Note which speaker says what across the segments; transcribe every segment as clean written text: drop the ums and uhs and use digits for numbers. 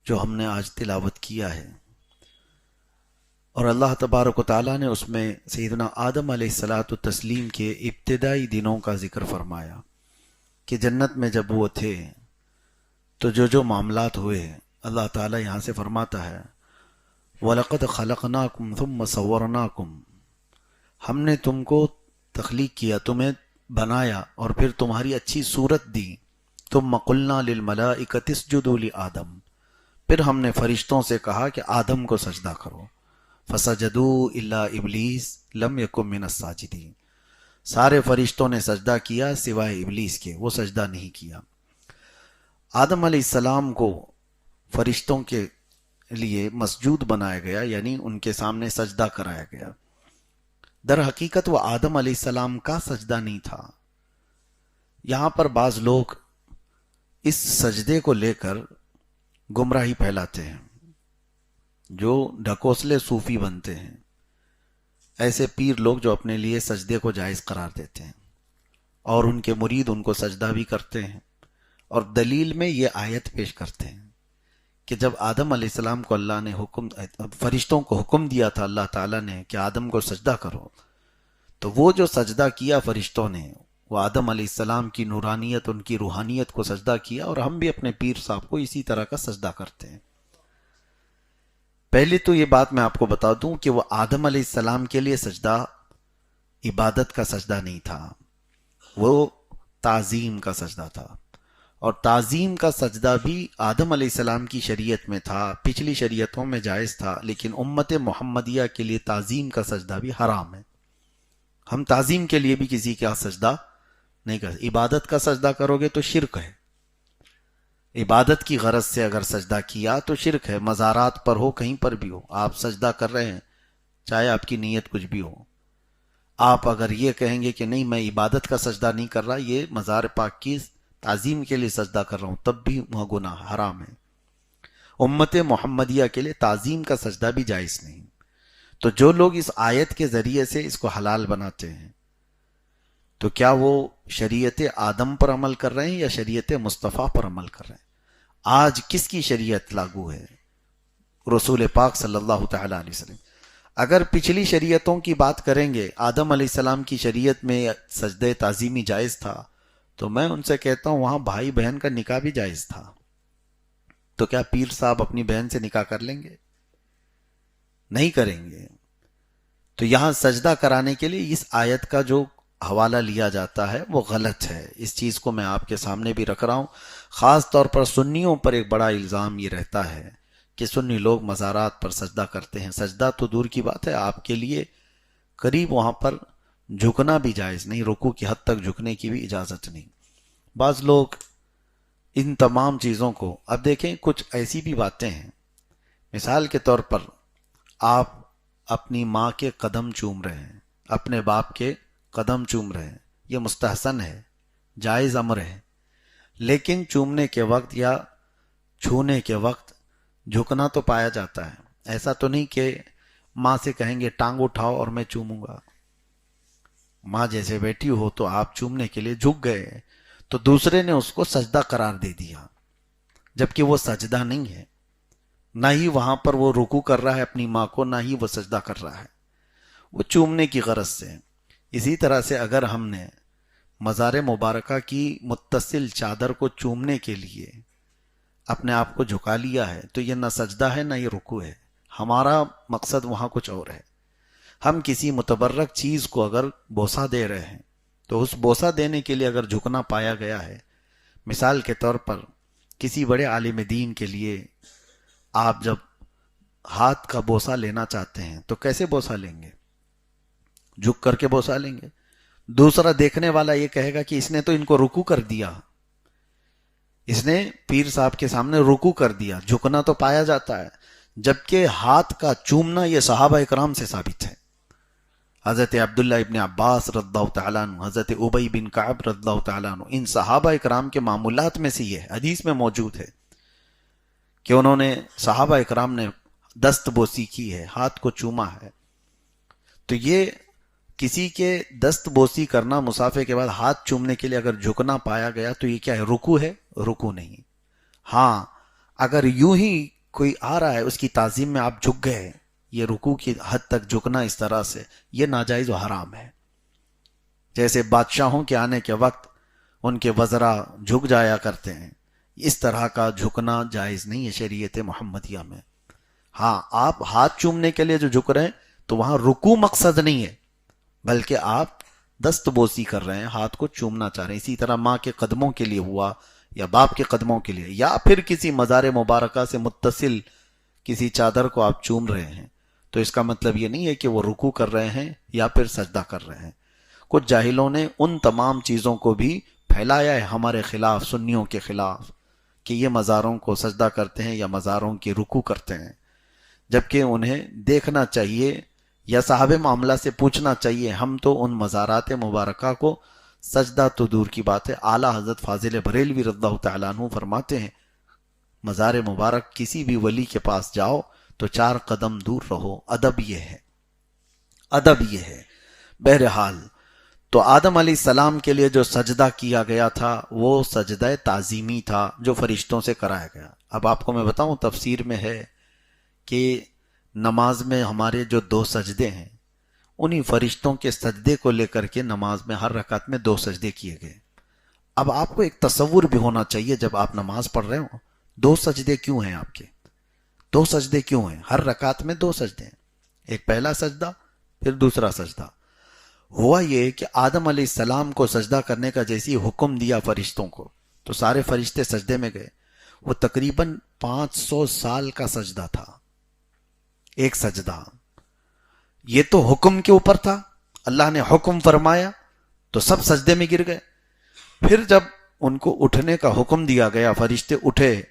Speaker 1: جو ہم نے آج تلاوت کیا ہے، اور اللہ تبارک و تعالیٰ نے اس میں سیدنا آدم علیہ الصلاۃ والتسلیم کے ابتدائی دنوں کا ذکر فرمایا کہ جنت میں جب وہ تھے تو جو معاملات ہوئے، اللہ تعالیٰ یہاں سے فرماتا ہے وَلَقَدْ خَلَقْنَاكُمْ ثُمَّ صَوَّرْنَاكُمْ، ہم نے تم کو تخلیق کیا، تمہیں بنایا اور پھر تمہاری اچھی صورت دی، ثُمَّ قُلْنَا لِلْمَلَائِكَةِ اسْجُدُوا لِآدَمَ، پھر ہم نے فرشتوں سے کہا کہ آدم کو سجدہ کرو، فَسَجَدُوا إِلَّا إِبْلِيسَ لَمْ يَكُنْ مِنَ السَّاجِدِينَ، سارے فرشتوں نے سجدہ کیا سوائے ابلیس کے، وہ سجدہ نہیں کیا۔ آدم علیہ السلام کو فرشتوں کے لیے مسجود بنایا گیا، یعنی ان کے سامنے سجدہ کرایا گیا۔ در حقیقت وہ آدم علیہ السلام کا سجدہ نہیں تھا۔ یہاں پر بعض لوگ اس سجدے کو لے کر گمراہی پھیلاتے ہیں، جو ڈھکوسلے صوفی بنتے ہیں، ایسے پیر لوگ جو اپنے لیے سجدے کو جائز قرار دیتے ہیں، اور ان کے مرید ان کو سجدہ بھی کرتے ہیں، اور دلیل میں یہ آیت پیش کرتے ہیں کہ جب آدم علیہ السلام کو اللہ نے فرشتوں کو حکم دیا تھا اللہ تعالیٰ نے کہ آدم کو سجدہ کرو، تو وہ جو سجدہ کیا فرشتوں نے، وہ آدم علیہ السلام کی نورانیت، ان کی روحانیت کو سجدہ کیا، اور ہم بھی اپنے پیر صاحب کو اسی طرح کا سجدہ کرتے ہیں۔ پہلے تو یہ بات میں آپ کو بتا دوں کہ وہ آدم علیہ السلام کے لیے سجدہ عبادت کا سجدہ نہیں تھا، وہ تعظیم کا سجدہ تھا، اور تعظیم کا سجدہ بھی آدم علیہ السلام کی شریعت میں تھا، پچھلی شریعتوں میں جائز تھا، لیکن امت محمدیہ کے لیے تعظیم کا سجدہ بھی حرام ہے۔ ہم تعظیم کے لیے بھی کسی کا سجدہ نہیں کر، عبادت کا سجدہ کرو گے تو شرک ہے، عبادت کی غرض سے اگر سجدہ کیا تو شرک ہے، مزارات پر ہو، کہیں پر بھی ہو، آپ سجدہ کر رہے ہیں چاہے آپ کی نیت کچھ بھی ہو، آپ اگر یہ کہیں گے کہ نہیں میں عبادت کا سجدہ نہیں کر رہا، یہ مزار پاک کی تعظیم کے لیے سجدہ کر رہا ہوں، تب بھی وہ گناہ حرام ہے۔ امت محمدیہ کے لیے تعظیم کا سجدہ بھی جائز نہیں۔ تو جو لوگ اس آیت کے ذریعے سے اس کو حلال بناتے ہیں، تو کیا وہ شریعت آدم پر عمل کر رہے ہیں یا شریعت مصطفیٰ پر عمل کر رہے ہیں؟ آج کس کی شریعت لاگو ہے؟ رسول پاک صلی اللہ تعالی علیہ وسلم۔ اگر پچھلی شریعتوں کی بات کریں گے، آدم علیہ السلام کی شریعت میں سجدہ تعظیمی جائز تھا، تو میں ان سے کہتا ہوں وہاں بھائی بہن کا نکاح بھی جائز تھا، تو کیا پیر صاحب اپنی بہن سے نکاح کر لیں گے؟ نہیں کریں گے۔ تو یہاں سجدہ کرانے کے لیے اس آیت کا جو حوالہ لیا جاتا ہے وہ غلط ہے، اس چیز کو میں آپ کے سامنے بھی رکھ رہا ہوں۔ خاص طور پر سنیوں پر ایک بڑا الزام یہ رہتا ہے کہ سنی لوگ مزارات پر سجدہ کرتے ہیں، سجدہ تو دور کی بات ہے، آپ کے لیے قریب وہاں پر جھکنا بھی جائز نہیں، رکوع کی حد تک جھکنے کی بھی اجازت نہیں۔ بعض لوگ ان تمام چیزوں کو، اب دیکھیں کچھ ایسی بھی باتیں ہیں، مثال کے طور پر آپ اپنی ماں کے قدم چوم رہے ہیں، اپنے باپ کے قدم چوم رہے ہیں، یہ مستحسن ہے، جائز امر ہے، لیکن چومنے کے وقت یا چھونے کے وقت جھکنا تو پایا جاتا ہے۔ ایسا تو نہیں کہ ماں سے کہیں گے ٹانگ اٹھاؤ اور میں چوموں گا، ماں جیسے بیٹھی ہو تو آپ چومنے کے لیے جھک گئے، تو دوسرے نے اس کو سجدہ قرار دے دیا، جبکہ وہ سجدہ نہیں ہے، نہ ہی وہاں پر وہ رکوع کر رہا ہے اپنی ماں کو، نہ ہی وہ سجدہ کر رہا ہے، وہ چومنے کی غرض سے۔ اسی طرح سے اگر ہم نے مزار مبارکہ کی متصل چادر کو چومنے کے لیے اپنے آپ کو جھکا لیا ہے، تو یہ نہ سجدہ ہے نہ یہ رکوع ہے، ہمارا مقصد وہاں کچھ اور ہے۔ ہم کسی متبرک چیز کو اگر بوسہ دے رہے ہیں تو اس بوسہ دینے کے لیے اگر جھکنا پایا گیا ہے، مثال کے طور پر کسی بڑے عالم دین کے لیے آپ جب ہاتھ کا بوسہ لینا چاہتے ہیں تو کیسے بوسہ لیں گے؟ جھک کر کے بوسہ لیں گے۔ دوسرا دیکھنے والا یہ کہے گا کہ اس نے تو ان کو رکوع کر دیا، اس نے پیر صاحب کے سامنے رکوع کر دیا، جھکنا تو پایا جاتا ہے، جبکہ ہاتھ کا چومنا یہ صحابہ اکرام سے ثابت ہے۔ حضرت عبداللہ ابن عباس رضی اللہ تعالیٰ عنہ، حضرت ابی بن کعب رضی اللہ تعالیٰ عنہ، ان صحابہ اکرام کے معمولات میں سے یہ حدیث میں موجود ہے کہ انہوں نے، صحابہ اکرام نے دست بوسی کی ہے، ہاتھ کو چوما ہے۔ تو یہ کسی کے دست بوسی کرنا، مصافحے کے بعد ہاتھ چومنے کے لیے اگر جھکنا پایا گیا تو یہ کیا ہے؟ رکوع ہے؟ رکوع نہیں۔ ہاں اگر یوں ہی کوئی آ رہا ہے اس کی تعظیم میں آپ جھک گئے، یہ رکوع کی حد تک جھکنا اس طرح سے یہ ناجائز و حرام ہے۔ جیسے بادشاہوں کے آنے کے وقت ان کے وزراء جھک جایا کرتے ہیں، اس طرح کا جھکنا جائز نہیں ہے شریعت محمدیہ میں۔ ہاں آپ ہاتھ چومنے کے لیے جو جھک رہے ہیں تو وہاں رکوع مقصد نہیں ہے، بلکہ آپ دست بوسی کر رہے ہیں، ہاتھ کو چومنا چاہ رہے ہیں۔ اسی طرح ماں کے قدموں کے لیے ہوا یا باپ کے قدموں کے لیے، یا پھر کسی مزار مبارکہ سے متصل کسی چادر کو آپ چوم رہے ہیں، تو اس کا مطلب یہ نہیں ہے کہ وہ رکوع کر رہے ہیں یا پھر سجدہ کر رہے ہیں۔ کچھ جاہلوں نے ان تمام چیزوں کو بھی پھیلایا ہے ہمارے خلاف، سنیوں کے خلاف، کہ یہ مزاروں کو سجدہ کرتے ہیں یا مزاروں کی رکوع کرتے ہیں، جبکہ انہیں دیکھنا چاہیے یا صاحب معاملہ سے پوچھنا چاہیے۔ ہم تو ان مزارات مبارکہ کو سجدہ تو دور کی بات ہے، اعلیٰ حضرت فاضل بریلوی رضی اللہ تعالیٰ عنہ فرماتے ہیں مزار مبارک کسی بھی ولی کے پاس جاؤ تو 4 قدم دور رہو، ادب یہ ہے، ادب یہ ہے۔ بہرحال تو آدم علیہ السلام کے لیے جو سجدہ کیا گیا تھا وہ سجدہ تعظیمی تھا جو فرشتوں سے کرایا گیا۔ اب آپ کو میں بتاؤں، تفسیر میں ہے کہ نماز میں ہمارے جو 2 سجدے ہیں، انہی فرشتوں کے سجدے کو لے کر کے نماز میں ہر رکعت میں 2 سجدے کیے گئے۔ اب آپ کو ایک تصور بھی ہونا چاہیے جب آپ نماز پڑھ رہے ہو، 2 سجدے کیوں ہیں آپ کے؟ 2 سجدے کیوں ہیں؟ ہر رکعت میں 2 سجدے ہیں، ایک پہلا سجدہ پھر دوسرا سجدہ۔ ہوا یہ کہ آدم علیہ السلام کو سجدہ کرنے کا جیسی حکم دیا فرشتوں کو تو سارے فرشتے سجدے میں گئے۔ وہ تقریباً 500 سال کا سجدہ تھا، ایک سجدہ۔ یہ تو حکم کے اوپر تھا، اللہ نے حکم فرمایا تو سب سجدے میں گر گئے۔ پھر جب ان کو اٹھنے کا حکم دیا گیا، فرشتے اٹھے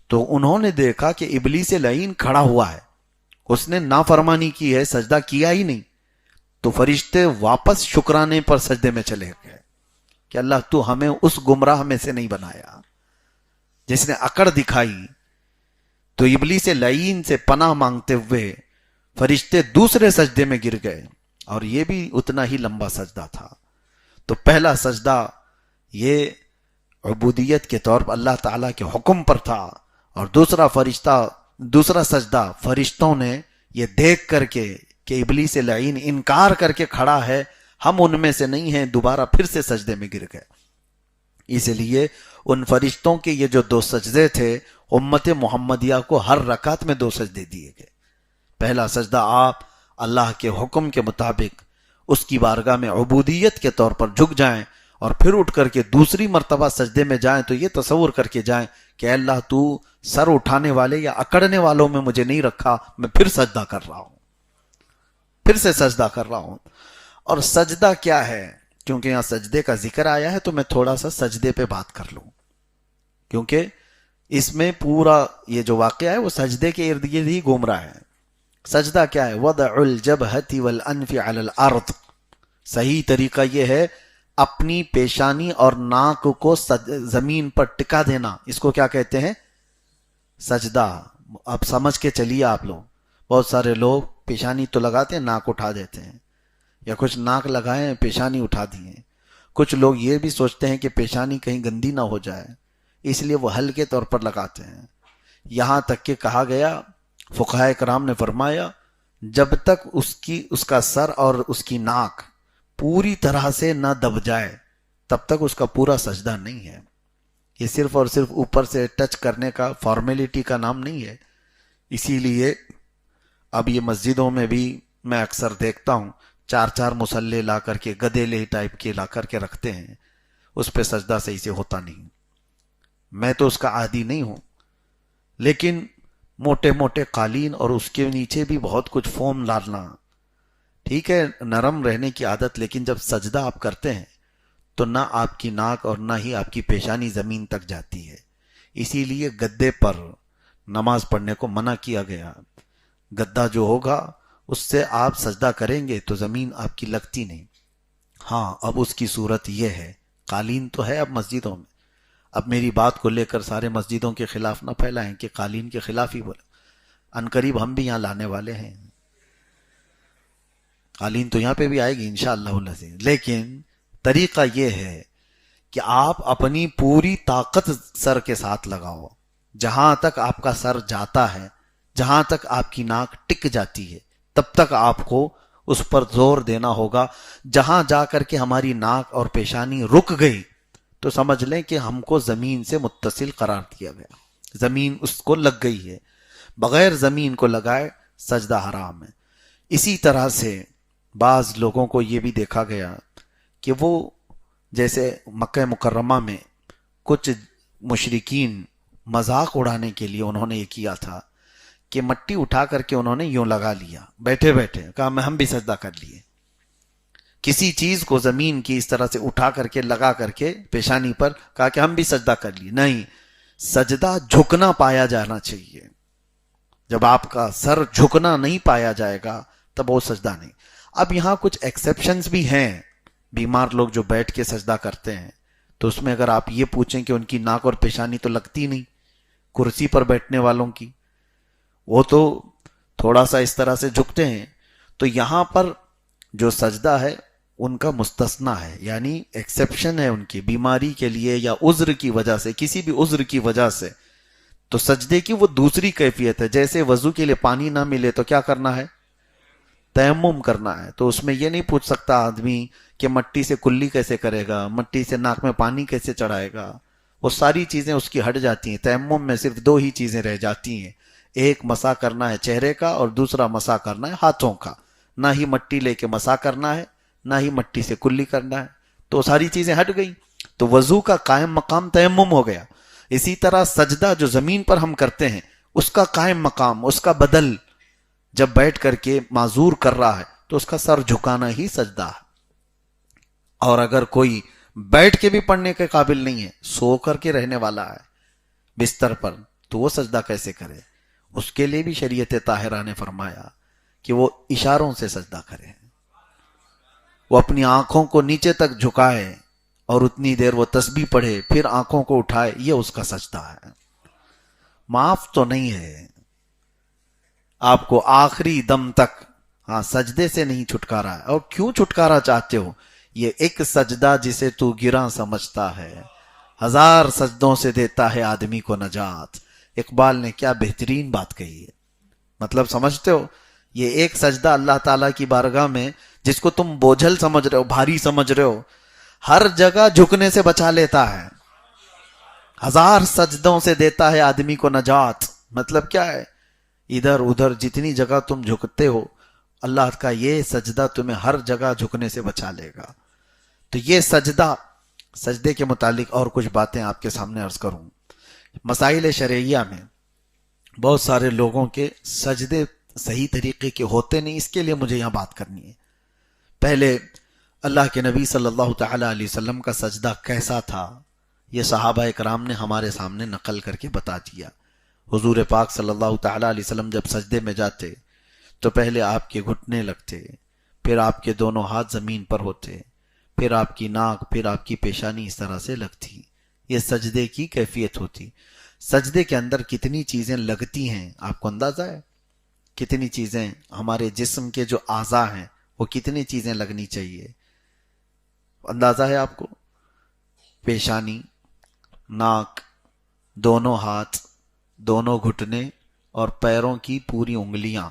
Speaker 1: تو انہوں نے دیکھا کہ ابلیس لعین کھڑا ہوا ہے، اس نے نافرمانی کی ہے، سجدہ کیا ہی نہیں۔ تو فرشتے واپس شکرانے پر سجدے میں چلے گئے کہ اللہ تو ہمیں اس گمراہ میں سے نہیں بنایا جس نے اکڑ دکھائی۔ تو ابلیس لعین سے پناہ مانگتے ہوئے فرشتے دوسرے سجدے میں گر گئے، اور یہ بھی اتنا ہی لمبا سجدہ تھا۔ تو پہلا سجدہ یہ عبودیت کے طور پر اللہ تعالیٰ کے حکم پر تھا، اور دوسرا سجدہ فرشتوں نے یہ دیکھ کر کے کہ ابلیس لعین انکار کر کے کھڑا ہے، ہم ان میں سے نہیں ہیں، دوبارہ پھر سے سجدے میں گر گئے۔ اس لیے ان فرشتوں کے یہ جو 2 سجدے تھے، امت محمدیہ کو ہر رکعت میں 2 سجدے دیے گئے۔ پہلا سجدہ آپ اللہ کے حکم کے مطابق اس کی بارگاہ میں عبودیت کے طور پر جھک جائیں، اور پھر اٹھ کر کے دوسری مرتبہ سجدے میں جائیں تو یہ تصور کر کے جائیں کہ اے اللہ تو سر اٹھانے والے یا اکڑنے والوں میں مجھے نہیں رکھا، میں پھر سجدہ کر رہا ہوں، پھر سے سجدہ کر رہا ہوں۔ اور سجدہ کیا ہے؟ کیونکہ یہاں سجدے کا ذکر آیا ہے تو میں تھوڑا سا سجدے پہ بات کر لوں، کیونکہ اس میں پورا یہ جو واقعہ ہے وہ سجدے کے ارد گرد ہی گھوم رہا ہے۔ سجدہ کیا ہے؟ وضع الجبہۃ والانف علی الارض، صحیح طریقہ یہ ہے اپنی پیشانی اور ناک کو زمین پر ٹکا دینا، اس کو کیا کہتے ہیں؟ سجدہ۔ اب سمجھ کے چلیے آپ لوگ، بہت سارے لوگ پیشانی تو لگاتے ہیں، ناک اٹھا دیتے ہیں، یا کچھ ناک لگائیں پیشانی اٹھا دیے۔ کچھ لوگ یہ بھی سوچتے ہیں کہ پیشانی کہیں گندی نہ ہو جائے، اس لیے وہ ہلکے طور پر لگاتے ہیں۔ یہاں تک کہ کہا گیا، فقہاء کرام نے فرمایا، جب تک اس کا سر اور اس کی ناک پوری طرح سے نہ دب جائے تب تک اس کا پورا سجدہ نہیں ہے۔ یہ صرف اور صرف اوپر سے ٹچ کرنے کا فارمیلٹی کا نام نہیں ہے۔ اسی لیے اب یہ مسجدوں میں بھی میں اکثر دیکھتا ہوں 4 مصلے لا کر کے گدیلے ٹائپ کے لا کر کے رکھتے ہیں، اس پہ سجدہ صحیح سے ہوتا نہیں۔ میں تو اس کا عادی نہیں ہوں، لیکن موٹے موٹے قالین اور اس کے نیچے بھی بہت کچھ فوم ڈالنا، ٹھیک ہے نرم رہنے کی عادت، لیکن جب سجدہ آپ کرتے ہیں تو نہ آپ کی ناک اور نہ ہی آپ کی پیشانی زمین تک جاتی ہے۔ اسی لیے گدے پر نماز پڑھنے کو منع کیا گیا۔ گدا جو ہوگا اس سے آپ سجدہ کریں گے تو زمین آپ کی لگتی نہیں۔ ہاں اب اس کی صورت یہ ہے، قالین تو ہے اب مسجدوں میں، اب میری بات کو لے کر سارے مسجدوں کے خلاف نہ پھیلائیں کہ قالین کے خلاف ہی بولے، عنقریب ہم بھی یہاں لانے والے ہیں، قالین تو یہاں پہ بھی آئے گی انشاءاللہ العزیز۔ لیکن طریقہ یہ ہے کہ آپ اپنی پوری طاقت سر کے ساتھ لگاؤ، جہاں تک آپ کا سر جاتا ہے جہاں تک آپ کی ناک ٹک جاتی ہے تب تک آپ کو اس پر زور دینا ہوگا. جہاں جا کر کے ہماری ناک اور پیشانی رک گئی تو سمجھ لیں کہ ہم کو زمین سے متصل قرار دیا گیا, زمین اس کو لگ گئی ہے. بغیر زمین کو لگائے سجدہ حرام ہے. اسی طرح سے بعض لوگوں کو یہ بھی دیکھا گیا کہ وہ جیسے مکہ مکرمہ میں کچھ مشرکین مذاق اڑانے کے لیے انہوں نے یہ کیا تھا کہ مٹی اٹھا کر کے انہوں نے یوں لگا لیا بیٹھے بیٹھے, کہا میں ہم بھی سجدہ کر لیے. کسی چیز کو زمین کی اس طرح سے اٹھا کر کے لگا کر کے پیشانی پر, کہا کہ ہم بھی سجدہ کر لیے. نہیں, سجدہ جھکنا پایا جانا چاہیے. جب آپ کا سر جھکنا نہیں پایا جائے گا تب وہ سجدہ نہیں. اب یہاں کچھ ایکسیپشنز بھی ہیں. بیمار لوگ جو بیٹھ کے سجدہ کرتے ہیں تو اس میں اگر آپ یہ پوچھیں کہ ان کی ناک اور پیشانی تو لگتی نہیں, کرسی پر بیٹھنے والوں کی وہ تو تھوڑا سا اس طرح سے جھکتے ہیں. تو یہاں پر جو سجدہ ہے ان کا مستثنا ہے, یعنی ایکسیپشن ہے ان کی بیماری کے لیے یا عذر کی وجہ سے, کسی بھی عذر کی وجہ سے. تو سجدے کی وہ دوسری کیفیت ہے. جیسے وضو کے لیے پانی نہ ملے تو کیا کرنا ہے, تیمم کرنا ہے. تو اس میں یہ نہیں پوچھ سکتا آدمی کہ مٹی سے کلی کیسے کرے گا, مٹی سے ناک میں پانی کیسے چڑھائے گا. وہ ساری چیزیں اس کی ہٹ جاتی ہیں. تیمم میں صرف دو ہی چیزیں رہ جاتی ہیں, ایک مسح کرنا ہے چہرے کا اور دوسرا مسح کرنا ہے ہاتھوں کا. نہ ہی مٹی لے کے مسح کرنا ہے نہ ہی مٹی سے کلی کرنا ہے. تو ساری چیزیں ہٹ گئی تو وضو کا قائم مقام تیمم ہو گیا. اسی طرح سجدہ جو زمین پر ہم کرتے ہیں اس کا قائم مقام, اس کا بدل جب بیٹھ کر کے معذور کر رہا ہے تو اس کا سر جھکانا ہی سجدہ ہے. اور اگر کوئی بیٹھ کے بھی پڑھنے کے قابل نہیں ہے, سو کر کے رہنے والا ہے بستر پر, تو وہ سجدہ کیسے کرے؟ اس کے لیے بھی شریعت طاہرہ نے فرمایا کہ وہ اشاروں سے سجدہ کرے. وہ اپنی آنکھوں کو نیچے تک جھکائے اور اتنی دیر وہ تسبیح پڑھے, پھر آنکھوں کو اٹھائے, یہ اس کا سجدہ ہے. معاف تو نہیں ہے آپ کو آخری دم تک. ہاں, سجدے سے نہیں چھٹکارا ہے. اور کیوں چھٹکارا چاہتے ہو؟ یہ ایک سجدہ جسے تو گراں سمجھتا ہے, 1000 سجدوں سے دیتا ہے آدمی کو نجات. اقبال نے کیا بہترین بات کہی ہے. مطلب سمجھتے ہو, یہ ایک سجدہ اللہ تعالیٰ کی بارگاہ میں جس کو تم بوجھل سمجھ رہے ہو, بھاری سمجھ رہے ہو, ہر جگہ جھکنے سے بچا لیتا ہے. 1000 سجدوں سے دیتا ہے آدمی کو نجات. مطلب کیا ہے؟ ادھر ادھر جتنی جگہ تم جھکتے ہو اللہ کا یہ سجدہ تمہیں ہر جگہ جھکنے سے بچا لے گا. تو یہ سجدے کے متعلق اور کچھ باتیں آپ کے سامنے عرض کروں. مسائل شرعیہ میں بہت سارے لوگوں کے سجدے صحیح طریقے کے ہوتے نہیں, اس کے لیے مجھے یہاں بات کرنی ہے. پہلے اللہ کے نبی صلی اللہ تعالی علیہ وسلم کا سجدہ کیسا تھا یہ صحابہ اکرام نے ہمارے سامنے نقل کر کے بتا دیا. حضور پاک صلی اللہ تعالی علیہ وسلم جب سجدے میں جاتے تو پہلے آپ کے گھٹنے لگتے, پھر آپ کے دونوں ہاتھ زمین پر ہوتے, پھر آپ کی ناک, پھر آپ کی پیشانی اس طرح سے لگتی. یہ سجدے کی کیفیت ہوتی. سجدے کے اندر کتنی چیزیں لگتی ہیں آپ کو اندازہ ہے؟ کتنی چیزیں ہمارے جسم کے جو اعضاء ہیں وہ کتنی چیزیں لگنی چاہیے, اندازہ ہے آپ کو؟ پیشانی, ناک, دونوں ہاتھ, دونوں گھٹنے اور پیروں کی پوری انگلیاں.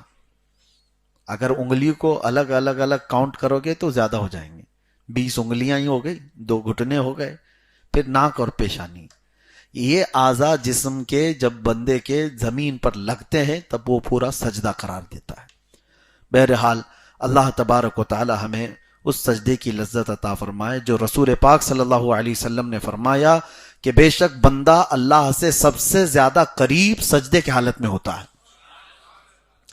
Speaker 1: اگر انگلی کو الگ الگ الگ کاؤنٹ کرو گے تو زیادہ ہو جائیں گے. 20 انگلیاں ہی ہو گئی, 2 گھٹنے ہو گئے, پھر ناک اور پیشانی. یہ اعضاء جسم کے جب بندے کے زمین پر لگتے ہیں تب وہ پورا سجدہ قرار دیتا ہے. بہرحال اللہ تبارک و تعالی ہمیں اس سجدے کی لذت عطا فرمائے جو رسول پاک صلی اللہ علیہ وسلم نے فرمایا کہ بے شک بندہ اللہ سے سب سے زیادہ قریب سجدے کی حالت میں ہوتا ہے.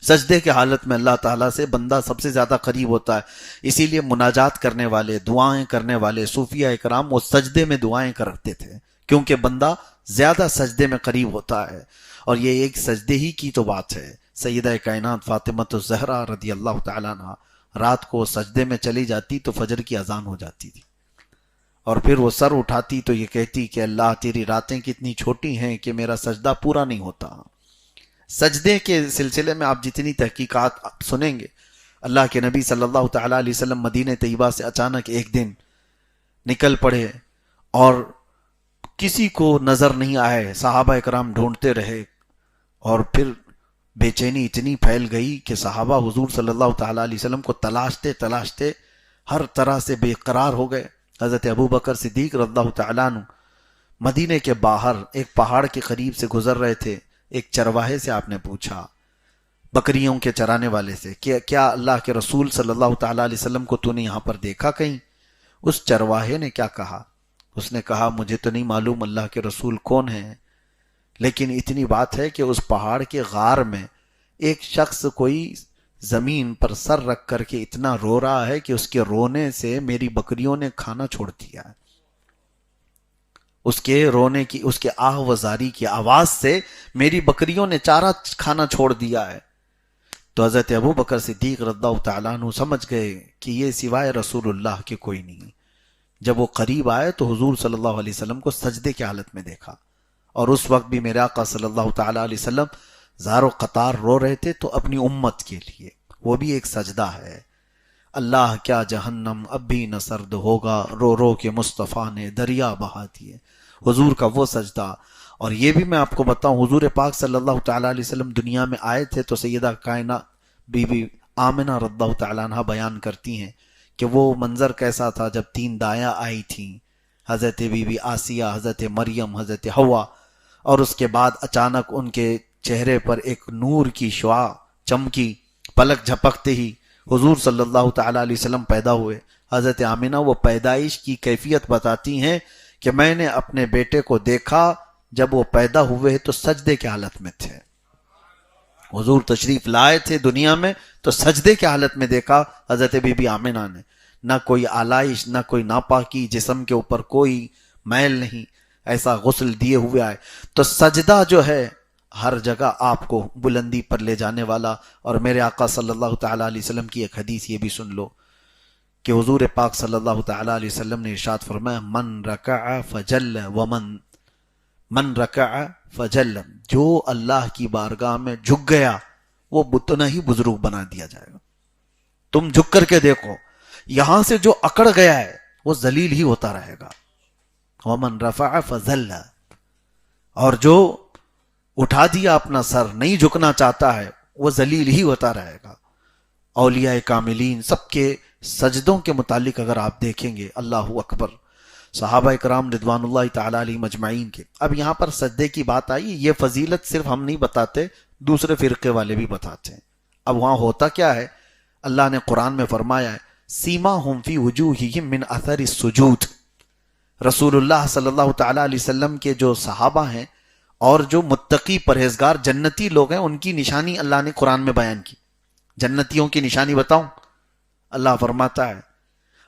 Speaker 1: سجدے کی حالت میں اللہ تعالیٰ سے بندہ سب سے زیادہ قریب ہوتا ہے. اسی لیے مناجات کرنے والے, دعائیں کرنے والے صوفیاء اکرام وہ سجدے میں دعائیں کرتے تھے, کیونکہ بندہ زیادہ سجدے میں قریب ہوتا ہے. اور یہ ایک سجدے ہی کی تو بات ہے. سیدہ کائنات فاطمۃ الزہرا رضی اللہ تعالیٰ عنہا رات کو سجدے میں چلی جاتی تو فجر کی اذان ہو جاتی تھی, اور پھر وہ سر اٹھاتی تو یہ کہتی کہ اللہ تیری راتیں کتنی چھوٹی ہیں کہ میرا سجدہ پورا نہیں ہوتا. سجدے کے سلسلے میں آپ جتنی تحقیقات سنیں گے, اللہ کے نبی صلی اللہ تعالیٰ علیہ وسلم مدینہ طیبہ سے اچانک ایک دن نکل پڑے اور کسی کو نظر نہیں آئے, صحابہ اکرام ڈھونڈتے رہے, اور پھر بے چینی اتنی پھیل گئی کہ صحابہ حضور صلی اللہ تعالیٰ علیہ وسلم کو تلاشتے تلاشتے ہر طرح سے بے قرار ہو گئے۔ حضرت ابو بکر صدیق رضی اللہ تعالیٰ عنہ مدینے کے باہر ایک پہاڑ کے قریب سے گزر رہے تھے۔ ایک چرواہے سے آپ نے پوچھا، بکریوں کے چرانے والے سے، کہ کیا اللہ کے رسول صلی اللہ تعالیٰ علیہ وسلم کو تو نے یہاں پر دیکھا کہیں؟ اس چرواہے نے کیا کہا؟ اس نے کہا مجھے تو نہیں معلوم اللہ کے رسول کون ہیں، لیکن اتنی بات ہے کہ اس پہاڑ کے غار میں ایک شخص کوئی زمین پر سر رکھ کر کے اتنا رو رہا ہے کہ اس کے رونے سے میری بکریوں نے کھانا چھوڑ دیا ہے۔ اس کے رونے کی، اس کے آہ وزاری کی آواز سے میری بکریوں نے چارہ کھانا چھوڑ دیا ہے۔ تو حضرت ابو بکر صدیق رضی اللہ تعالیٰ عنہ سمجھ گئے کہ یہ سوائے رسول اللہ کے کوئی نہیں۔ جب وہ قریب آئے تو حضور صلی اللہ علیہ وسلم کو سجدے کی حالت میں دیکھا، اور اس وقت بھی میرے آقا صلی اللہ تعالیٰ علیہ وسلم زار و قطار رو رہے تھے، تو اپنی امت کے لیے وہ بھی ایک سجدہ ہے۔ اللہ کیا جہنم اب بھی نہ سرد ہوگا، رو رو کے مصطفیٰ نے دریا بہا دیے، حضور کا وہ سجدہ۔ اور یہ بھی میں آپ کو بتاؤں، حضور پاک صلی اللہ تعالیٰ علیہ وسلم دنیا میں آئے تھے تو سیدہ کائنہ بی بی آمنہ رضی اللہ تعالیٰ عنہ بیان کرتی ہیں کہ وہ منظر کیسا تھا جب 3 دایاں آئی تھیں، حضرت بی بی آسیہ، حضرت مریم، حضرت حوا، اور اس کے بعد اچانک ان کے چہرے پر ایک نور کی شعاع چمکی، پلک جھپکتے ہی حضور صلی اللہ تعالیٰ علیہ وسلم پیدا ہوئے۔ حضرت آمنہ وہ پیدائش کی کیفیت بتاتی ہیں کہ میں نے اپنے بیٹے کو دیکھا جب وہ پیدا ہوئے تو سجدے کی حالت میں تھے۔ حضور تشریف لائے تھے دنیا میں تو سجدے کی حالت میں دیکھا حضرت بی بی آمنہ نے، نہ کوئی آلائش، نہ کوئی ناپاکی، جسم کے اوپر کوئی میل نہیں، ایسا غسل دیے ہوئے آئے۔ تو سجدہ جو ہے ہر جگہ آپ کو بلندی پر لے جانے والا۔ اور میرے آقا صلی اللہ تعالیٰ علیہ وسلم کی ایک حدیث یہ بھی سن لو کہ حضور پاک صلی اللہ تعالیٰ علیہ وسلم نے ارشاد فرمایا، من رکع فجل من رکع فجل، جو اللہ کی بارگاہ میں جھک گیا وہ اتنا ہی بزرگ بنا دیا جائے گا۔ تم جھک کر کے دیکھو، یہاں سے جو اکڑ گیا ہے وہ ذلیل ہی ہوتا رہے گا۔ ومن رفع فذل، اور جو اٹھا دیا اپنا سر، نہیں جھکنا چاہتا ہے، وہ ذلیل ہی ہوتا رہے گا۔ اولیاء کاملین سب کے سجدوں کے متعلق اگر آپ دیکھیں گے، اللہ اکبر، صحابہ کرام رضوان اللہ تعالیٰ علیہ مجمعین کے۔ اب یہاں پر سجدے کی بات آئی، یہ فضیلت صرف ہم نہیں بتاتے، دوسرے فرقے والے بھی بتاتے ہیں۔ اب وہاں ہوتا کیا ہے، اللہ نے قرآن میں فرمایا ہے، سیماہم فی وجوہہم من اثر السجود۔ رسول اللہ صلی اللہ تعالیٰ علیہ وسلم کے جو صحابہ ہیں اور جو متقی پرہیزگار جنتی لوگ ہیں، ان کی نشانی اللہ نے قرآن میں بیان کی۔ جنتیوں کی نشانی بتاؤں، اللہ فرماتا ہے،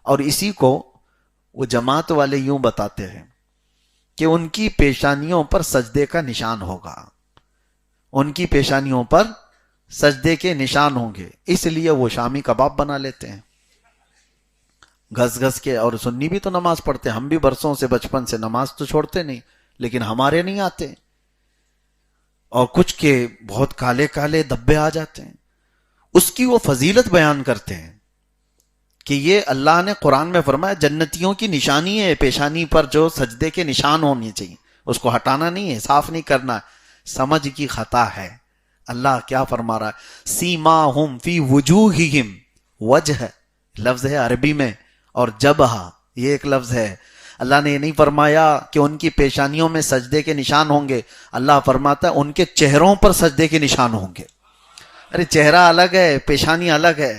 Speaker 1: اور اسی کو وہ جماعت والے یوں بتاتے ہیں کہ ان کی پیشانیوں پر سجدے کا نشان ہوگا، ان کی پیشانیوں پر سجدے کے نشان ہوں گے، اس لیے وہ شامی کباب بنا لیتے ہیں گھس گھس کے۔ اور سنی بھی تو نماز پڑھتے ہیں، ہم بھی برسوں سے بچپن سے نماز تو چھوڑتے نہیں، لیکن ہمارے نہیں آتے، اور کچھ کے بہت کالے کالے دھبے آ جاتے ہیں۔ اس کی وہ فضیلت بیان کرتے ہیں کہ یہ اللہ نے قرآن میں فرمایا جنتیوں کی نشانی ہے، پیشانی پر جو سجدے کے نشان ہونے چاہیے، اس کو ہٹانا نہیں ہے، صاف نہیں کرنا، سمجھ کی خطا ہے۔ اللہ کیا فرما رہا ہے، سیماہم فی وجوہہم، وجہ لفظ ہے عربی میں، اور جبہ یہ ایک لفظ ہے۔ اللہ نے یہ نہیں فرمایا کہ ان کی پیشانیوں میں سجدے کے نشان ہوں گے، اللہ فرماتا ہے ان کے چہروں پر سجدے کے نشان ہوں گے۔ ارے چہرہ الگ ہے، پیشانی الگ ہے،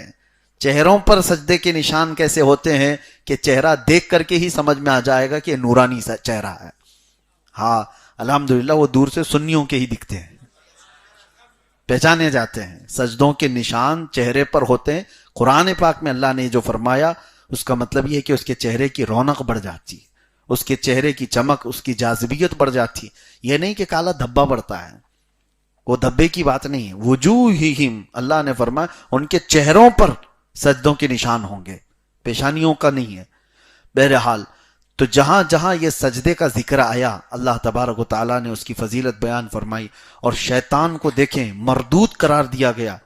Speaker 1: چہروں پر سجدے کے نشان کیسے ہوتے ہیں کہ چہرہ دیکھ کر کے ہی سمجھ میں آ جائے گا کہ نورانی سا چہرہ ہے۔ ہاں الحمدللہ وہ دور سے سنیوں کے ہی دکھتے ہیں، پہچانے جاتے ہیں، سجدوں کے نشان چہرے پر ہوتے ہیں۔ قرآن پاک میں اللہ نے جو فرمایا اس کا مطلب یہ کہ اس کے چہرے کی رونق بڑھ جاتی، اس کے چہرے کی چمک، اس کی جاذبیت بڑھ جاتی۔ یہ نہیں کہ کالا دھبا بڑھتا ہے، وہ دھبے کی بات نہیں ہے۔ وجوہہم، اللہ نے فرمایا ان کے چہروں پر سجدوں کے نشان ہوں گے، پیشانیوں کا نہیں ہے۔ بہرحال تو جہاں جہاں یہ سجدے کا ذکر آیا، اللہ تبارک و تعالیٰ نے اس کی فضیلت بیان فرمائی۔ اور شیطان کو دیکھیں مردود قرار دیا گیا،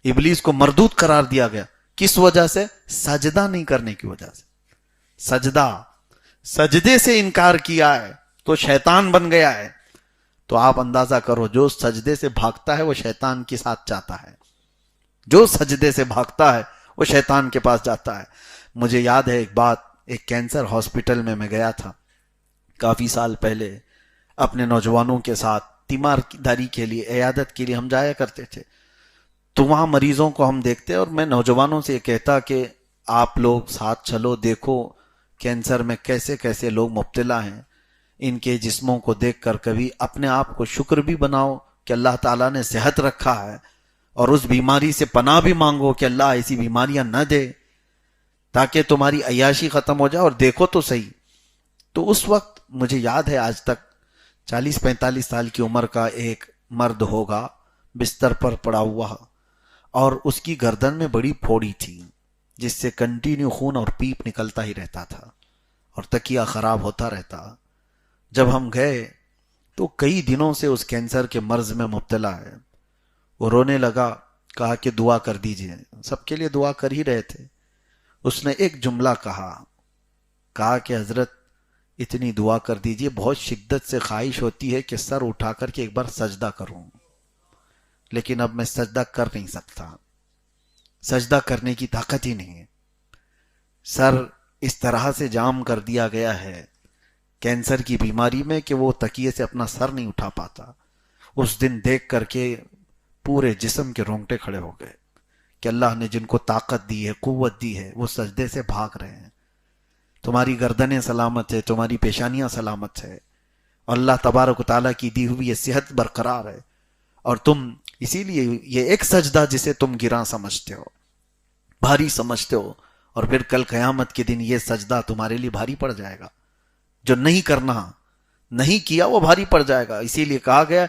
Speaker 1: ابلیس کو مردود قرار دیا گیا، کس وجہ سے؟ سجدہ نہیں کرنے کی وجہ سے۔ سجدے سے انکار کیا ہے تو شیطان بن گیا ہے۔ تو آپ اندازہ کرو جو سجدے سے بھاگتا ہے وہ شیطان کے ساتھ جاتا ہے، جو سجدے سے بھاگتا ہے وہ شیطان کے پاس جاتا ہے۔ مجھے یاد ہے ایک بات، ایک کینسر ہاسپٹل میں گیا تھا کافی سال پہلے اپنے نوجوانوں کے ساتھ، تیمارداری کے لیے، عیادت کے لیے ہم جایا کرتے تھے۔ تو وہاں مریضوں کو ہم دیکھتے اور میں نوجوانوں سے یہ کہتا کہ آپ لوگ ساتھ چلو، دیکھو کینسر میں کیسے کیسے لوگ مبتلا ہیں، ان کے جسموں کو دیکھ کر کبھی اپنے آپ کو شکر بھی بناؤ کہ اللہ تعالیٰ نے صحت رکھا ہے، اور اس بیماری سے پناہ بھی مانگو کہ اللہ ایسی بیماریاں نہ دے تاکہ تمہاری عیاشی ختم ہو جائے، اور دیکھو تو صحیح۔ تو اس وقت مجھے یاد ہے آج تک 40-45 سال کی عمر کا ایک مرد ہوگا، بستر پر پڑا ہوا، اور اس کی گردن میں بڑی پھوڑی تھی جس سے کنٹینیو خون اور پیپ نکلتا ہی رہتا تھا اور تکیہ خراب ہوتا رہتا۔ جب ہم گئے تو کئی دنوں سے اس کینسر کے مرض میں مبتلا ہے۔ وہ رونے لگا، کہا کہ دعا کر دیجئے، سب کے لیے دعا کر ہی رہے تھے۔ اس نے ایک جملہ کہا کہ حضرت اتنی دعا کر دیجئے، بہت شدت سے خواہش ہوتی ہے کہ سر اٹھا کر کے ایک بار سجدہ کروں، لیکن اب میں سجدہ کر نہیں سکتا، سجدہ کرنے کی طاقت ہی نہیں ہے، سر اس طرح سے جام کر دیا گیا ہے کینسر کی بیماری میں کہ وہ تکیے سے اپنا سر نہیں اٹھا پاتا۔ اس دن دیکھ کر کے پورے جسم کے رونگٹے کھڑے ہو گئے کہ اللہ نے جن کو طاقت دی ہے، قوت دی ہے، وہ سجدے سے بھاگ رہے ہیں۔ تمہاری گردنیں سلامت ہے، تمہاری پیشانیاں سلامت ہے، اور اللہ تبارک و تعالیٰ کی دی ہوئی یہ صحت برقرار ہے، اور تم اسی لیے یہ ایک سجدہ جسے تم گراں سمجھتے ہو، بھاری سمجھتے ہو، اور پھر کل قیامت کے دن یہ سجدہ تمہارے لیے بھاری پڑ جائے گا، جو نہیں کرنا، نہیں کیا وہ بھاری پڑ جائے گا۔ اسی لیے کہا گیا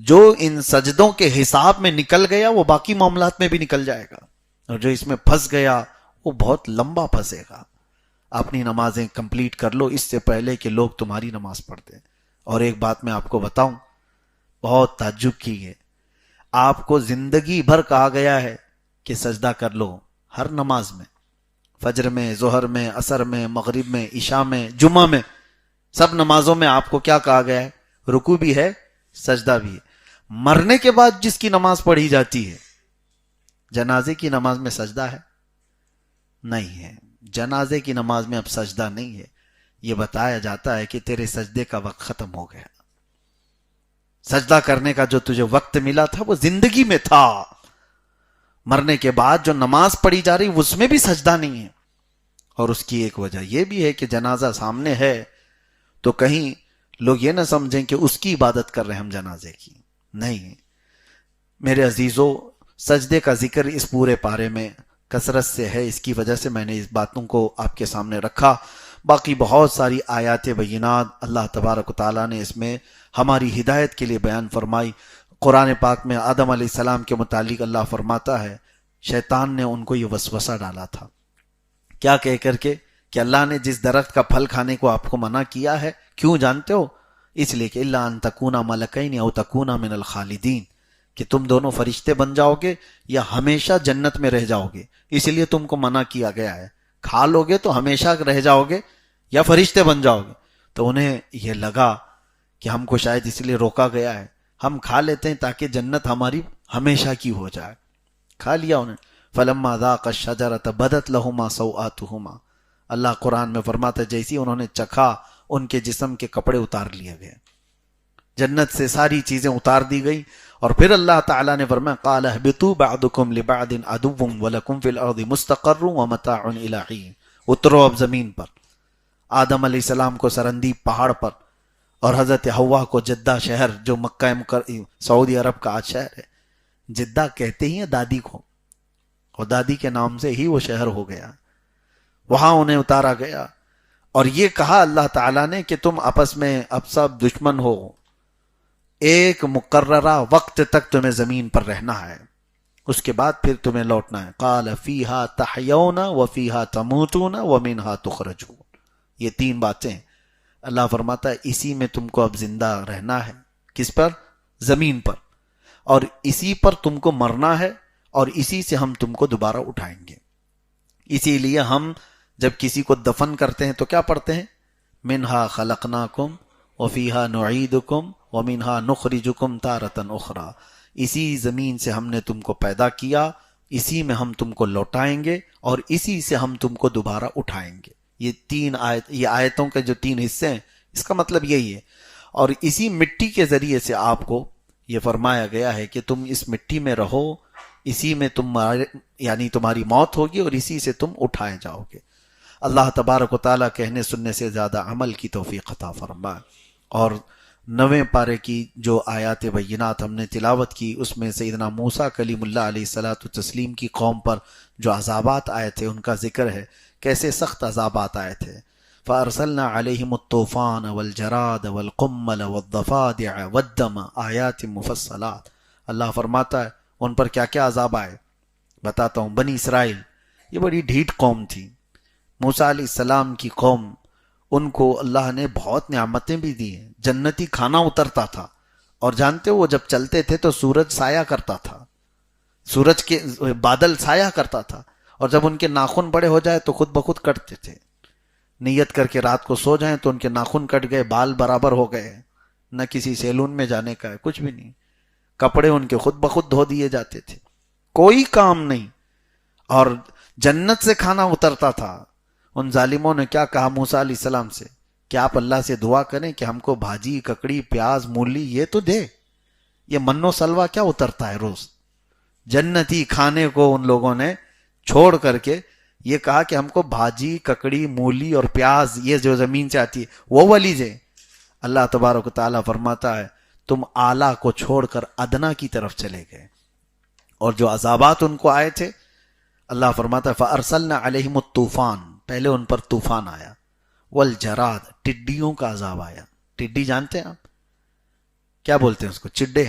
Speaker 1: جو ان سجدوں کے حساب میں نکل گیا وہ باقی معاملات میں بھی نکل جائے گا، اور جو اس میں پھنس گیا وہ بہت لمبا پھنسے گا۔ اپنی نمازیں کمپلیٹ کر لو اس سے پہلے کہ لوگ تمہاری نماز پڑھ دیں۔ اور ایک بات میں آپ کو بتاؤں، بہت تعجب کی ہے، آپ کو زندگی بھر کہا گیا ہے کہ سجدہ کر لو، ہر نماز میں، فجر میں، ظہر میں، عصر میں، مغرب میں، عشاء میں، جمعہ میں، سب نمازوں میں آپ کو کیا کہا گیا ہے؟ رکوع بھی ہے، سجدہ بھی ہے۔ مرنے کے بعد جس کی نماز پڑھی جاتی ہے، جنازے کی نماز میں سجدہ ہے؟ نہیں ہے، جنازے کی نماز میں اب سجدہ نہیں ہے۔ یہ بتایا جاتا ہے کہ تیرے سجدے کا وقت ختم ہو گیا، سجدہ کرنے کا جو تجھے وقت ملا تھا وہ زندگی میں تھا، مرنے کے بعد جو نماز پڑھی جا رہی اس میں بھی سجدہ نہیں ہے۔ اور اس کی ایک وجہ یہ بھی ہے کہ جنازہ سامنے ہے تو کہیں لوگ یہ نہ سمجھیں کہ اس کی عبادت کر رہے ہیں ہم جنازے کی، نہیں۔ میرے عزیزو، سجدے کا ذکر اس پورے پارے میں کثرت سے ہے، اس کی وجہ سے میں نے اس باتوں کو آپ کے سامنے رکھا۔ باقی بہت ساری آیات بینات اللہ تبارک و تعالیٰ نے اس میں ہماری ہدایت کے لیے بیان فرمائی۔ قرآن پاک میں آدم علیہ السلام کے متعلق اللہ فرماتا ہے شیطان نے ان کو یہ وسوسہ ڈالا تھا، کیا کہہ کر کے کہ اللہ نے جس درخت کا پھل کھانے کو آپ کو منع کیا ہے، کیوں جانتے ہو؟ اس لیے کہ الا ان تکونا ملکین او تکونا من الخالدین، کہ تم دونوں فرشتے بن جاؤ گے یا ہمیشہ جنت میں رہ جاؤ گے، اس لیے تم کو منع کیا گیا ہے، کھا لو گے تو ہمیشہ رہ جاؤ گے یا فرشتے بن جاؤ گے۔ تو انہیں یہ لگا کہ ہم کو شاید اس لیے روکا گیا ہے، ہم کھا لیتے ہیں تاکہ جنت ہماری ہمیشہ کی ہو جائے، کھا لیا انہیں۔ فلما ذاق الشجرۃ بدت لہما سوآتہما، اللہ قرآن میں فرماتا ہے جیسی انہوں نے چکھا ان کے جسم کے کپڑے اتار لیے گئے، جنت سے ساری چیزیں اتار دی گئی۔ اور پھر اللہ تعالیٰ نے فرمایا قال اہبطوا بعضکم لبعض عدو ولکم فی الارض مستقر ومتاع الی حین، اترو اب زمین پر۔ آدم علیہ السلام کو سرندی پہاڑ پر، اور حضرت حوا کو جدہ شہر جو مکہ سعودی عرب کا آج شہر ہے، جدہ کہتے ہی ہیں دادی کو، اور دادی کے نام سے ہی وہ شہر ہو گیا، وہاں انہیں اتارا گیا۔ اور یہ کہا اللہ تعالیٰ نے کہ تم آپس میں اب سب دشمن ہو، ایک مقررہ وقت تک تمہیں زمین پر رہنا ہے، اس کے بعد پھر تمہیں لوٹنا ہے۔ قال فیہا تحیون وفیہا تموتون ومنہا تخرجون، یہ تین باتیں اللہ فرماتا ہے اسی میں تم کو اب زندہ رہنا ہے، کس پر؟ زمین پر، اور اسی پر تم کو مرنا ہے، اور اسی سے ہم تم کو دوبارہ اٹھائیں گے۔ اسی لیے ہم جب کسی کو دفن کرتے ہیں تو کیا پڑھتے ہیں؟ منہا خلقناکم وفیہا نعیدکم ومنہا نخرجکم تارۃ اخری، اسی زمین سے ہم نے تم کو پیدا کیا، اسی میں ہم تم کو لوٹائیں گے اور اسی سے ہم تم کو دوبارہ اٹھائیں گے۔ یہ تین آیت، یہ آیتوں کے جو تین حصے ہیں، اس کا مطلب یہی ہے۔ اور اسی مٹی کے ذریعے سے آپ کو یہ فرمایا گیا ہے کہ تم اس مٹی میں رہو، اسی میں یعنی تمہاری موت ہوگی اور اسی سے تم اٹھائے جاؤ گے۔ اللہ تبارک و تعالیٰ کہنے سننے سے زیادہ عمل کی توفیق عطا فرمائے۔ اور 9ویں پارے کی جو آیات بینات ہم نے تلاوت کی، اس میں سیدنا موسیٰ کلیم اللہ علیہ الصلاۃ والتسلیم کی قوم پر جو عذابات آئے تھے ان کا ذکر ہے، کیسے سخت عذابات آئے تھے۔ فَأَرْسَلْنَا عَلَيْهِمُ الطُّوفَانَ وَالْجَرَادَ وَالْقُمَّلَ وَالضَّفَادِعَ وَالدَّمَ آیات مفصلات۔ اللہ فرماتا ہے ان پر کیا کیا عذاب آئے بتاتا ہوں۔ بنی اسرائیل یہ بڑی ڈھیٹ قوم تھی، موسیٰ علیہ السلام کی قوم، ان کو اللہ نے بہت نعمتیں بھی دی ہیں، جنتی کھانا اترتا تھا، اور جانتے ہو وہ جب چلتے تھے تو سورج سایہ کرتا تھا، سورج کے بادل سایہ کرتا تھا، اور جب ان کے ناخن بڑے ہو جائے تو خود بخود کٹتے تھے۔ نیت کر کے رات کو سو جائیں تو ان کے ناخن کٹ گئے، بال برابر ہو گئے، نہ کسی سیلون میں جانے کا ہے، کچھ بھی نہیں، کپڑے ان کے خود بخود دھو دیے جاتے تھے، کوئی کام نہیں، اور جنت سے کھانا اترتا تھا۔ ان ظالموں نے کیا کہا موسیٰ علیہ السلام سے کہ آپ اللہ سے دعا کریں کہ ہم کو بھاجی، ککڑی، پیاز، مولی یہ تو دے، یہ من و سلوہ کیا اترتا ہے روز؟ جنتی کھانے کو ان لوگوں نے چھوڑ کر کے یہ کہا کہ ہم کو بھاجی، ککڑی، مولی اور پیاز یہ جو زمین سے آتی ہے وہ والی دے۔ اللہ تبارک و تعالیٰ فرماتا ہے تم اعلیٰ کو چھوڑ کر ادنا کی طرف چلے گئے، اور جو عذابات ان کو آئے تھے اللہ فرماتا ہے فَأَرْسَلْنَا عَلَيْهِمُ الطُّوفَانَ، پہلے ان پر طوفان آیا، والجراد، ٹڈیوں کا عذاب آیا۔ ٹڈی جانتے ہیں آپ کیا بولتے ہیں اس کو؟ چڈے،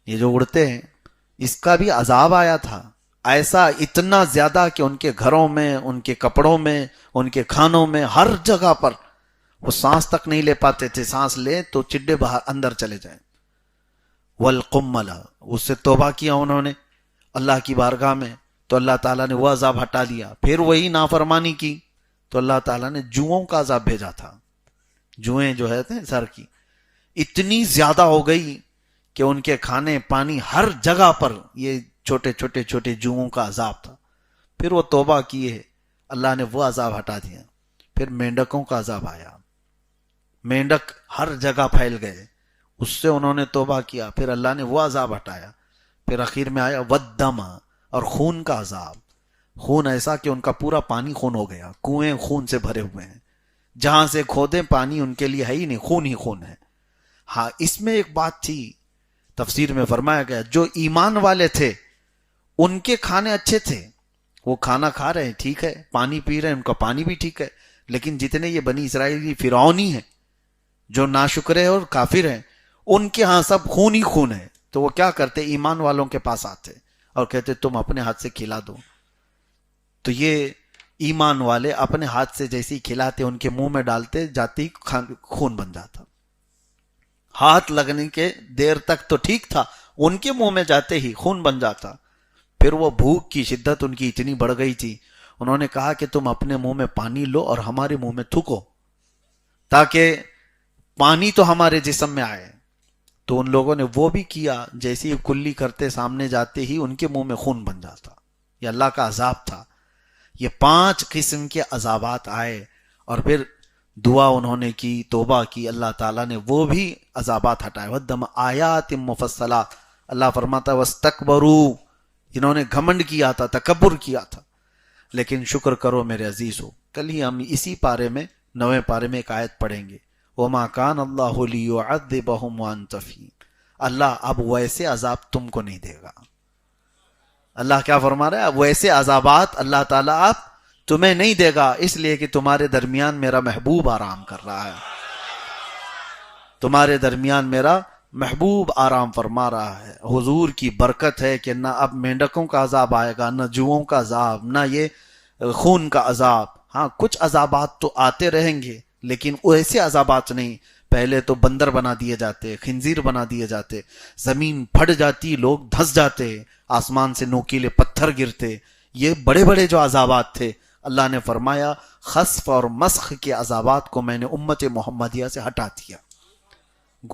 Speaker 1: یہ جو اڑتے ہیں، اس کا بھی عذاب آیا تھا، ایسا اتنا زیادہ کہ ان کے گھروں میں، ان کے کپڑوں میں، ان کے کھانوں میں، ہر جگہ پر وہ سانس تک نہیں لے پاتے تھے، سانس لے تو چڈے باہر اندر چلے جائیں۔ والقمل، اس سے توبہ کیا انہوں نے اللہ کی بارگاہ میں تو اللہ تعالیٰ نے وہ عذاب ہٹا دیا، پھر وہی نافرمانی کی تو اللہ تعالیٰ نے جوؤں کا عذاب بھیجا تھا۔ جوئیں جو ہے سر کی اتنی زیادہ ہو گئی کہ ان کے کھانے پانی ہر جگہ پر یہ چھوٹے چھوٹے چھوٹے جوؤں کا عذاب تھا۔ پھر وہ توبہ کیے، اللہ نے وہ عذاب ہٹا دیا۔ پھر مینڈکوں کا عذاب آیا، مینڈک ہر جگہ پھیل گئے، اس سے انہوں نے توبہ کیا، پھر اللہ نے وہ عذاب ہٹایا۔ پھر اخیر میں آیا والدم، اور خون کا عذاب، خون ایسا کہ ان کا پورا پانی خون ہو گیا، کنویں خون سے بھرے ہوئے ہیں، جہاں سے کھودیں پانی ان کے لیے ہے ہی نہیں، خون ہی خون ہے۔ ہاں اس میں ایک بات تھی، تفسیر میں فرمایا گیا جو ایمان والے تھے ان کے کھانے اچھے تھے، وہ کھانا کھا رہے ہیں ٹھیک ہے، پانی پی رہے ہیں ان کا پانی بھی ٹھیک ہے، لیکن جتنے یہ بنی اسرائیلی فرعونی ہیں جو ناشکرے اور کافر ہیں، ان کے ہاں سب خون ہی خون ہے۔ تو وہ کیا کرتے؟ ایمان والوں کے پاس آتے اور کہتے تم اپنے ہاتھ سے کھلا دو، تو یہ ایمان والے اپنے ہاتھ سے جیسے ہی کھلاتے ان کے منہ میں ڈالتے، جاتے ہی خون بن جاتا۔ ہاتھ لگنے کے دیر تک تو ٹھیک تھا، ان کے منہ میں جاتے ہی خون بن جاتا۔ پھر وہ بھوک کی شدت ان کی اتنی بڑھ گئی تھی، انہوں نے کہا کہ تم اپنے منہ میں پانی لو اور ہمارے منہ میں تھوکو تاکہ پانی تو ہمارے جسم میں آئے۔ تو ان لوگوں نے وہ بھی کیا، جیسے ہی کلی کرتے سامنے جاتے ہی ان کے منہ میں خون بن جاتا۔ یہ اللہ کا عذاب تھا۔ یہ 5 قسم کے عذابات آئے، اور پھر دعا انہوں نے کی، توبہ کی، اللہ تعالیٰ نے وہ بھی عذابات ہٹائے۔ وَدَّمَ آیات مفصلات، اللہ فرماتا وَاسْتَكْبَرُوا، جنہوں نے گھمنڈ کیا تھا، تکبر کیا تھا۔ لیکن شکر کرو میرے عزیزو، کل ہی ہم اسی پارے میں 9ویں پارے میں ایک آیت پڑھیں گے، وَمَا كَانَ اللَّهُ لِيُعَذِّبَهُمْ وَأَنْتَ فِيهِمْ، اللہ اب ویسے عذاب تم کو نہیں دے گا۔ اللہ کیا فرما رہا ہے؟ اب ویسے عذابات اللہ تعالیٰ اب تمہیں نہیں دے گا، اس لیے کہ تمہارے درمیان میرا محبوب آرام کر رہا ہے، تمہارے درمیان میرا محبوب آرام فرما رہا ہے۔ حضور کی برکت ہے کہ نہ اب مینڈکوں کا عذاب آئے گا، نہ جوؤں کا عذاب، نہ یہ خون کا عذاب۔ ہاں کچھ عذابات تو آتے رہیں گے، لیکن ایسے عذابات نہیں۔ پہلے تو بندر بنا دیے جاتے، خنزیر بنا دیے جاتے، زمین پھٹ جاتی، لوگ دھس جاتے، آسمان سے نوکیلے پتھر گرتے، یہ بڑے بڑے جو عذابات تھے اللہ نے فرمایا خسف اور مسخ کے عذابات کو میں نے امت محمدیہ سے ہٹا دیا.